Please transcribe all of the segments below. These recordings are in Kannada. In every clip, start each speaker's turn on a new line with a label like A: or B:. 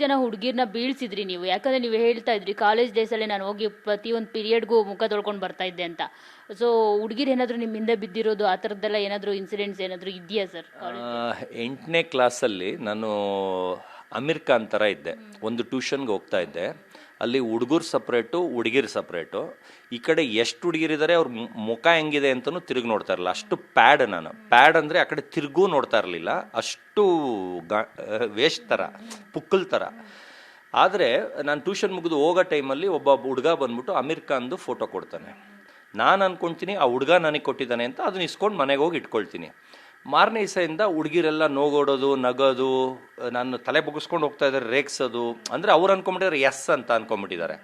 A: ಜನ ಹುಡುಗಿರ್ನ ಬೀಳ್ಸಿದ್ರಿ ನೀವು? ಯಾಕಂದ್ರೆ ನೀವು ಹೇಳ್ತಾ ಇದ್ರಿ ಕಾಲೇಜ್ ಡೇಸಲ್ಲೇ ನಾನು ಹೋಗಿ ಪ್ರತಿಯೊಂದು ಪೀರಿಯಡ್ಗೂ ಮುಖ ತೊಳ್ಕೊಂಡು ಬರ್ತಾ ಇದ್ದೆ ಅಂತ. ಸೊ ಹುಡುಗಿರು ಏನಾದರೂ ನಿಮ್ಮ ಹಿಂದೆ ಬಿದ್ದಿರೋದು ಆ ಥರದ್ದೆಲ್ಲ ಏನಾದರೂ ಇನ್ಸಿಡೆಂಟ್ಸ್ ಏನಾದರೂ ಇದೆಯಾ ಸರ್?
B: 8ನೇ ಕ್ಲಾಸಲ್ಲಿ ನಾನು ಅಮೀರ್ ಖಾನ್ ಥರ ಇದ್ದೆ. ಒಂದು ಟ್ಯೂಷನ್ಗೆ ಹೋಗ್ತಾ ಇದ್ದೆ. ಅಲ್ಲಿ ಹುಡುಗರು ಸಪ್ರೇಟು, ಹುಡುಗಿರು ಸಪ್ರೇಟು. ಈ ಕಡೆ ಎಷ್ಟು ಹುಡುಗಿರಿದ್ದಾರೆ ಅವ್ರ ಮುಖ ಹೆಂಗಿದೆ ಅಂತಲೂ ತಿರುಗಿ ನೋಡ್ತಾ ಇರಲಿಲ್ಲ. ಅಷ್ಟು ಪ್ಯಾಡ್ ನಾನು. ಪ್ಯಾಡ್ ಅಂದರೆ ಆ ಕಡೆ ತಿರುಗೂ ನೋಡ್ತಾ ಇರಲಿಲ್ಲ. ಅಷ್ಟು ವೇಸ್ಟ್ ಥರ, ಪುಕ್ಕಲ್ ಥರ. ಆದರೆ ನಾನು ಟ್ಯೂಷನ್ ಮುಗಿದು ಹೋಗೋ ಟೈಮಲ್ಲಿ ಒಬ್ಬ ಹುಡುಗ ಬಂದ್ಬಿಟ್ಟು ಅಮೀರ್ ಖಾನ್ದು ಫೋಟೋ ಕೊಡ್ತಾನೆ. ನಾನು ಅಂದ್ಕೊಳ್ತೀನಿ ಆ ಹುಡುಗ ನನಗೆ ಕೊಟ್ಟಿದ್ದಾನೆ ಅಂತ. ಅದನ್ನ ಇಸ್ಕೊಂಡು ಮನೆಗೆ ಹೋಗಿ ಇಟ್ಕೊಳ್ತೀನಿ. ಮಾರನೇ ದಿವಸದಿಂದ ಹುಡುಗಿರೆಲ್ಲ ನೋಗೋಡೋದು, ನಗೋದು, ನಾನು ತಲೆ ಬಗ್ಗಿಸ್ಕೊಂಡು ಹೋಗ್ತಾ ಇದ್ದಾರೆ, ರೇಗ್ಸೋದು. ಅಂದರೆ ಅವ್ರು ಅನ್ಕೊಂಬಿಟ್ಟಿದ್ದಾರೆ ಎಸ್ ಅಂತ ಅನ್ಕೊಂಬಿಟ್ಟಿದ್ದಾರೆ.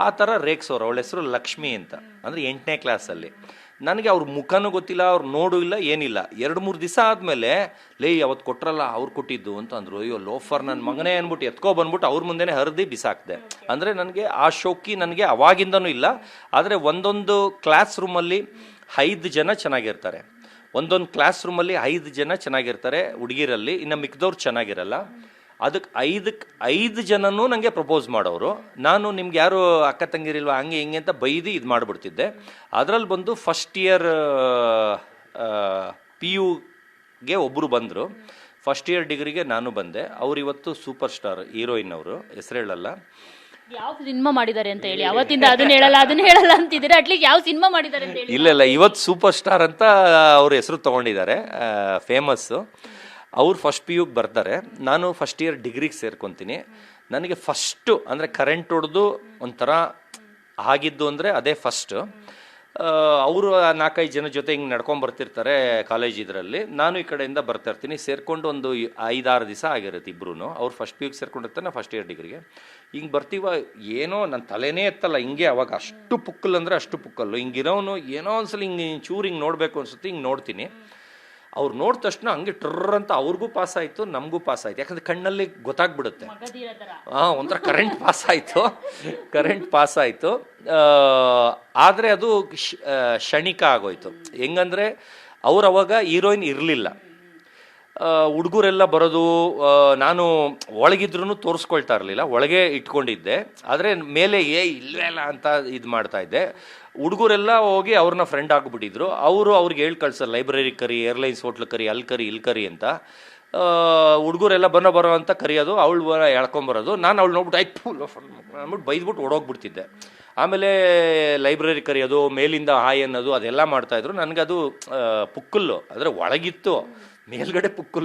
B: ಆ ಥರ ರೇಗ್ಸೋರು. ಅವಳ ಹೆಸರು ಲಕ್ಷ್ಮಿ ಅಂತ. ಅಂದರೆ 8ನೇ ಕ್ಲಾಸಲ್ಲಿ. ನನಗೆ ಅವ್ರ ಮುಖನೂ ಗೊತ್ತಿಲ್ಲ, ಅವ್ರು ನೋಡು ಇಲ್ಲ, ಏನಿಲ್ಲ. 2-3 ದಿವಸ ಆದಮೇಲೆ ಲೇ ಅವತ್ತು ಕೊಟ್ರಲ್ಲ ಅವ್ರು ಕೊಟ್ಟಿದ್ದು ಅಂತ ಅಂದರು. ಅಯ್ಯೋ ಲೋಫರ್ ನನ್ನ ಮಗನೇ ಅಂದ್ಬಿಟ್ಟು ಎತ್ಕೊ ಬಂದ್ಬಿಟ್ಟು ಅವ್ರ ಮುಂದೆನೇ ಹರಿದು ಬಿಸಾಕ್ದೆ. ಅಂದರೆ ನನಗೆ ಆ ಶೋಕಿ ನನಗೆ ಅವಾಗಿಂದನೂ ಇಲ್ಲ. ಆದರೆ ಒಂದೊಂದು ಕ್ಲಾಸ್ ರೂಮಲ್ಲಿ 5 ಜನ ಚೆನ್ನಾಗಿರ್ತಾರೆ. ಒಂದೊಂದು ಕ್ಲಾಸ್ ರೂಮಲ್ಲಿ 5 ಜನ ಚೆನ್ನಾಗಿರ್ತಾರೆ ಹುಡುಗಿರಲ್ಲಿ, ಇನ್ನು ಮಿಕ್ದವ್ರು ಚೆನ್ನಾಗಿರಲ್ಲ. ಅದಕ್ಕೆ 5 ಜನನೂ ನನಗೆ ಪ್ರಪೋಸ್ ಮಾಡೋರು. ನಾನು ನಿಮ್ಗೆ ಯಾರು ಅಕ್ಕ ತಂಗಿರಿಲ್ವ ಹಂಗೆ ಹಿಂಗೆ ಅಂತ ಬೈದು ಇದು ಮಾಡಿಬಿಡ್ತಿದ್ದೆ. ಅದರಲ್ಲಿ ಬಂದು ಫಸ್ಟ್ ಇಯರ್ PUಗೆ ಒಬ್ಬರು ಬಂದರು. ಫಸ್ಟ್ ಇಯರ್ ಡಿಗ್ರಿಗೆ ನಾನು ಬಂದೆ. ಅವ್ರು ಇವತ್ತು ಸೂಪರ್ ಸ್ಟಾರ್ ಹೀರೋಯಿನ್. ಅವರು ಹೆಸರು ಹೇಳಲ್ಲ,
A: ಯಾವ ಸಿನಿಮಾ ಮಾಡಿದ್ದಾರೆ ಅಂತ ಹೇಳಿ. ಅವತ್ತಿಂದ ಅದನ್ನ ಹೇಳಲ್ಲ ಅಂತಿದ್ದೀರಾ. ಅಟ್ಲೀಸ್ಟ್ ಯಾವ ಸಿನಿಮಾ ಮಾಡಿದ್ದಾರೆ ಅಂತ ಹೇಳಿ.
B: ಇಲ್ಲ ಇವತ್ತು ಸೂಪರ್ ಸ್ಟಾರ್ ಅಂತ ಅವ್ರ ಹೆಸರು ತೊಗೊಂಡಿದ್ದಾರೆ, ಫೇಮಸ್ಸು. ಅವ್ರು ಫಸ್ಟ್ PUಗೆ ಬರ್ತಾರೆ. ನಾನು ಫಸ್ಟ್ ಇಯರ್ ಡಿಗ್ರಿಗೆ ಸೇರ್ಕೊತೀನಿ. ನನಗೆ ಫಸ್ಟು ಅಂದರೆ ಕರೆಂಟ್ ಹೊಡೆದು ಒಂಥರ ಆಗಿದ್ದು ಅಂದರೆ ಅದೇ ಫಸ್ಟು. ಅವರು 4-5 ಜನ ಜೊತೆ ಹಿಂಗೆ ನಡ್ಕೊಂಡು ಬರ್ತಿರ್ತಾರೆ ಕಾಲೇಜ್ ಇದರಲ್ಲಿ. ನಾನು ಈ ಕಡೆಯಿಂದ ಬರ್ತಾ ಇರ್ತೀನಿ. ಸೇರ್ಕೊಂಡು ಒಂದು 5-6 ದಿವಸ ಆಗಿರುತ್ತೆ ಇಬ್ರು. ಅವ್ರು ಫಸ್ಟ್ PUಗೆ ಸೇರ್ಕೊಂಡಿರ್ತಾರೆ, ನಾನು ಫಸ್ಟ್ ಇಯರ್ ಡಿಗ್ರಿಗೆ. ಹಿಂಗೆ ಬರ್ತೀವ, ಏನೋ ನನ್ನ ತಲೆನೇ ಎತ್ತಲ್ಲ ಹಿಂಗೆ. ಅವಾಗ ಅಷ್ಟು ಪುಕ್ಕಲ್ ಅಂದರೆ ಅಷ್ಟು ಪುಕ್ಕಲ್ಲು. ಹಿಂಗಿರೋನು ಏನೋ ಒಂದ್ಸಲ ಹಿಂಗೆ ಚೂರು ಹಿಂಗೆ ನೋಡಬೇಕು ಅನ್ಸುತ್ತೆ. ಹಿಂಗೆ ನೋಡ್ತೀನಿ. ಅವ್ರು ನೋಡಿದ ತಕ್ಷಣ ಹಂಗೆ ಟ್ರರ್ ಅಂತ ಅವ್ರಿಗೂ ಪಾಸ್ ಆಯಿತು, ನಮಗೂ ಪಾಸ್ ಆಯಿತು. ಯಾಕಂದ್ರೆ ಕಣ್ಣಲ್ಲಿ ಗೊತ್ತಾಗ್ಬಿಡುತ್ತೆ. ಒಂಥರ ಕರೆಂಟ್ ಪಾಸ್ ಆಯಿತು. ಆದರೆ ಅದು ಕ್ಷಣಿಕ ಆಗೋಯ್ತು. ಹೆಂಗಂದರೆ ಅವ್ರು ಅವಾಗ ಹೀರೋಯಿನ್ ಇರಲಿಲ್ಲ. ಹುಡುಗರೆಲ್ಲ ಬರೋದು, ನಾನು ಒಳಗಿದ್ರೂ ತೋರಿಸ್ಕೊಳ್ತಾ ಇರಲಿಲ್ಲ, ಒಳಗೆ ಇಟ್ಕೊಂಡಿದ್ದೆ. ಆದರೆ ಮೇಲೆ ಇಲ್ಲವೇ ಇಲ್ಲ ಅಂತ ಇದು ಮಾಡ್ತಾ ಇದ್ದೆ. ಹುಡುಗರೆಲ್ಲ ಹೋಗಿ ಅವ್ರನ್ನ ಫ್ರೆಂಡ್ ಆಗಿಬಿಟ್ಟಿದ್ರು. ಅವ್ರಿಗೆ ಹೇಳಿ ಕಳ್ಸೋರು, ಲೈಬ್ರರಿ ಕರಿ, ಏರ್ಲೈನ್ಸ್ ಹೋಟ್ಲ್ ಕರಿ, ಅಲ್ಲಿ ಕರಿ ಇಲ್ಲಿ ಕರಿ ಅಂತ. ಹುಡುಗರೆಲ್ಲ ಬರೋ ಅಂತ ಕರೆಯೋದು, ಅವಳು ಎಳ್ಕೊಂಬರೋದು. ನಾನು ಅವಳು ನೋಡ್ಬಿಟ್ಟು ಅಂದ್ಬಿಟ್ಟು ಬೈದ್ಬಿಟ್ಟು ಓಡೋಗ್ಬಿಡ್ತಿದ್ದೆ. ಆಮೇಲೆ ಲೈಬ್ರರಿ ಕರೆಯೋದು, ಮೇಲಿಂದ ಹಾಯ್ ಅನ್ನೋದು, ಅದೆಲ್ಲ ಮಾಡ್ತಾಯಿದ್ರು. ನನಗದು ಪುಕ್ಕಲ್ಲು. ಅಂದರೆ ಒಳಗಿತ್ತು, ಮೇಲ್ಗಡೆ ಪುಕ್ಕಲ್ಲು.